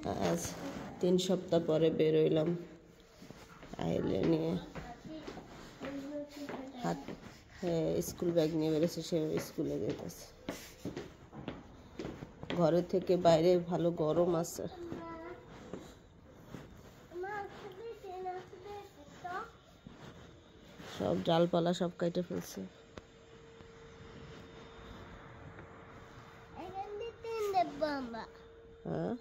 আজ 3 সপ্তাহ পরে বের হইলাম আহিলে নিয়ে। হাত স্কুল ব্যাগ নিয়ে বেরোছে, সে স্কুলে যেতেছে। ঘরে থেকে বাইরে ভালো গরম আছে। সব ডালপালা সব কেটে ফেলছে। হ্যাঁ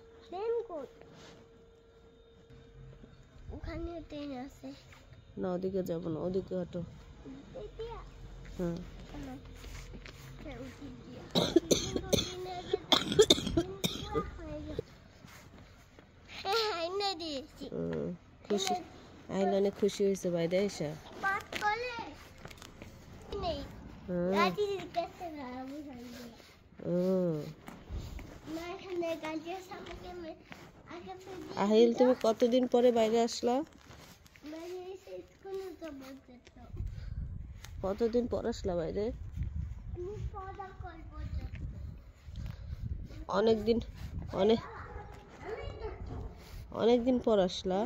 না, ওদিকে যাবো না, ওদিকে হাঁটো। হ্যাঁ খুশি আইলে অনেক খুশি হয়েছে বাইরে এসে। আহিল, তুমি কতদিন পরে বাইরে আসলা? কতদিন পর আসলা বাইরে? অনেকদিন পর আসলা।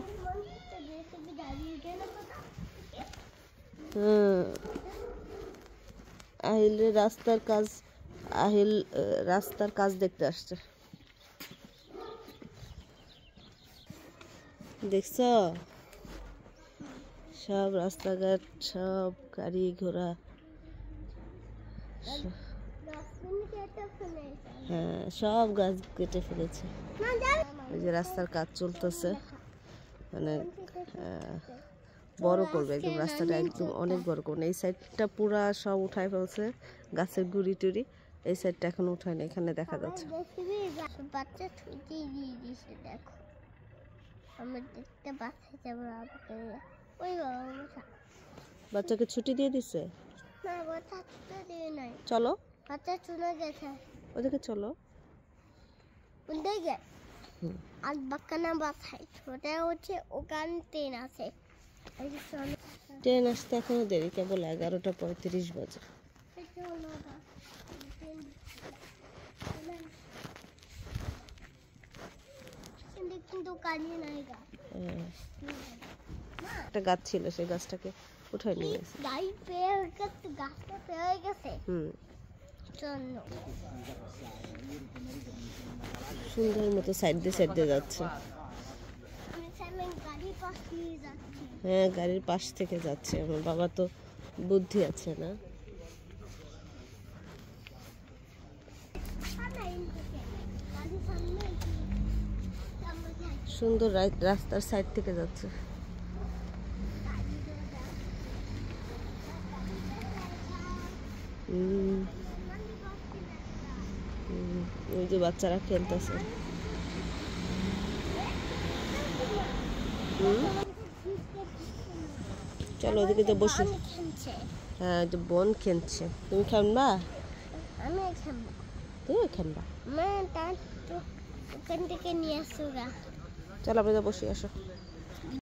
আহিল রাস্তার কাজ দেখতে আসছে। দেখছ সব রাস্তাঘাট, সব গাড়ি ঘোড়া, হ্যাঁ সব গাছ কেটে ফেলেছে। ওই যে রাস্তার কাজ চলতেছে, মানে বড় করবে একদম রাস্তাটা, একদম অনেক বড় করবে। এই সাইডটা পুরা সব উঠায় ফেলছে, গাছের গুড়ি টুড়ি। এই সাইডটা এখন উঠায় না, এখানে দেখা যাচ্ছে। বাচ্চাকে ছুটি দিয়ে দিছে। চলো ওদিকে চলো। আর বাক্কানা বাসায় ওটা হচ্ছে ওখানে ট্রেন আছে। ট্রেন আসতে এখনো দেরি, কেবল 11:35 বাজে। একটা গাছ ছিল, সেই গাছটাকে উঠাই নিয়ে গেছে। সুন্দর মতো সাইড দিয়ে যাচ্ছে। হ্যাঁ গাড়ির পাশ থেকে যাচ্ছে। আমার বাবা তো বুদ্ধি আছে না। সুন্দর রাস্তার সাইড থেকে যাচ্ছে। ওই যে বাচ্চারা খেলতেছে। চলো ওদিকে তো বসি। হ্যাঁ বোন খেলছে। তুমি খেলবা? তুমি খেলবা? চলো আমরা বসি, আসো।